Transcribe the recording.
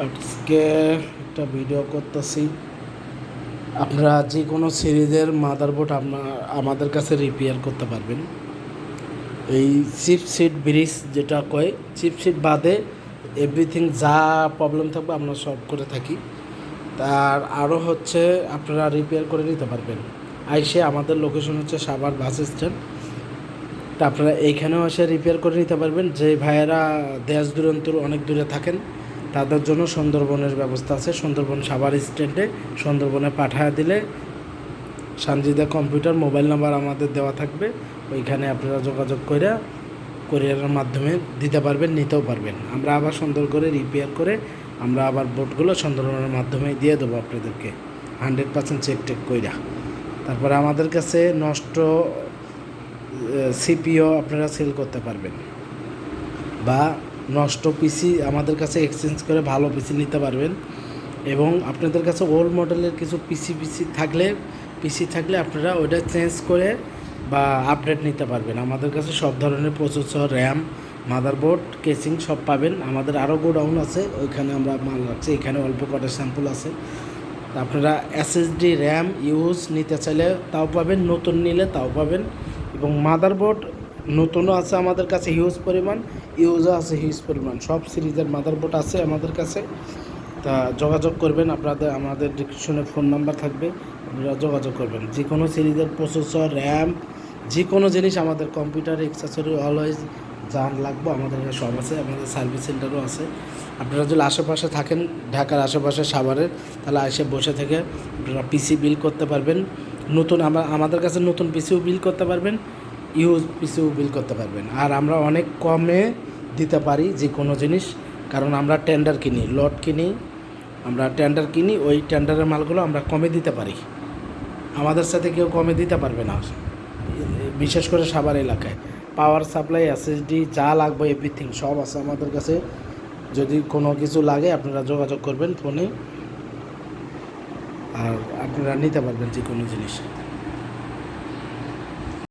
আজকে একটা ভিডিও করতেছি। আপনারা যে কোনো সিরিজের মাদারবোর্ড আমাদের কাছে রিপেয়ার করতে পারবেন। এই চিপসিট ব্রিজ যেটা কয়, চিপসিট বাদে এভরিথিং যা প্রবলেম থাকবে আমরা সলভ করে থাকি। তার আরও হচ্ছে আপনারা রিপেয়ার করে নিতে পারবেন। আইসে আমাদের লোকেশন হচ্ছে সাভার বাস স্ট্যান্ড। তা আপনারা এইখানেও এসে রিপেয়ার করে নিতে পারবেন। যে ভাইয়েরা দেশ দূরান্তর অনেক দূরে থাকেন তাদের জন্য সুন্দরবনের ব্যবস্থা আছে। সুন্দরবন সাভার স্ট্যান্ডে সুন্দরবনে পাঠায় দিলে সানজিদা কম্পিউটার মোবাইল নাম্বার আমাদের দেওয়া থাকবে, ওইখানে আপনারা যোগাযোগ করে কোরিয়ারের মাধ্যমে দিতে পারবেন, নিতেও পারবেন। আমরা আবার সুন্দর করে রিপেয়ার করে আমরা আবার বোর্ডগুলো সুন্দরবনের মাধ্যমে দিয়ে দেবো আপনাদেরকে 100% চেক টেক কইরা। তারপরে আমাদের কাছে নষ্ট সিপিও আপনারা সেল করতে পারবেন, বা নষ্ট পিসি আমাদের কাছে এক্সচেঞ্জ করে ভালো পিসি নিতে পারবেন। এবং আপনাদের কাছে ওল্ড মডেলের কিছু পিসি থাকলে আপনারা ওইটা চেঞ্জ করে বা আপডেট নিতে পারবেন। আমাদের কাছে সব ধরনের প্রসেসর, র্যাম, মাদারবোর্ড, কেসিং সব পাবেন। আমাদের আরও গোডাউন আছে, ওইখানে আমরা মাল রাখছি। এখানে অল্প কটা স্যাম্পল আছে। আপনারা এসএসডি র্যাম ইউজ নিতে চাইলে তাও পাবেন, নতুন নিলে তাও পাবেন। এবং মাদারবোর্ড নতুনও আছে আমাদের কাছে হিউজ পরিমাণ, ইউজও আছে হিউজ পরিমাণ। সব সিরিজের মাদারবোর্ড আছে আমাদের কাছে। তা যোগাযোগ করবেন, আমাদের ডিসক্রিপশনে ফোন নাম্বার থাকবে, আপনারা যোগাযোগ করবেন। যে কোনো সিরিজের প্রসেসর, র্যাম, যে কোনো জিনিস আমাদের কম্পিউটার অ্যাক্সেসরি অলওয়েজ যান লাগবে আমাদের কাছে সব আছে। আমাদের সার্ভিস সেন্টারও আছে। আপনারা যদি আশেপাশে থাকেন, ঢাকার আশেপাশে সাভারের, তাহলে এসে বসে থেকে আপনারা পিসি বিল করতে পারবেন। আমাদের কাছে নতুন পিসিও বিল করতে পারবেন, ইউজ পিসিও বিল করতে পারবেন। আর আমরা অনেক কমে দিতে পারি যে কোনো জিনিস, কারণ আমরা টেন্ডার কিনি, লট কিনি, আমরা টেন্ডার কিনি। ওই টেন্ডারের মালগুলো আমরা কমে দিতে পারি। আমাদের সাথে কেউ কমে দিতে পারবে না, বিশেষ করে সাভার এলাকায়। পাওয়ার সাপ্লাই, এসএসডি যা লাগবে এভরিথিং সব আছে আমাদের কাছে। যদি কোনো কিছু লাগে আপনারা যোগাযোগ করবেন ফোনে, আর আপনারা নিতে পারবেন যে কোনো জিনিস।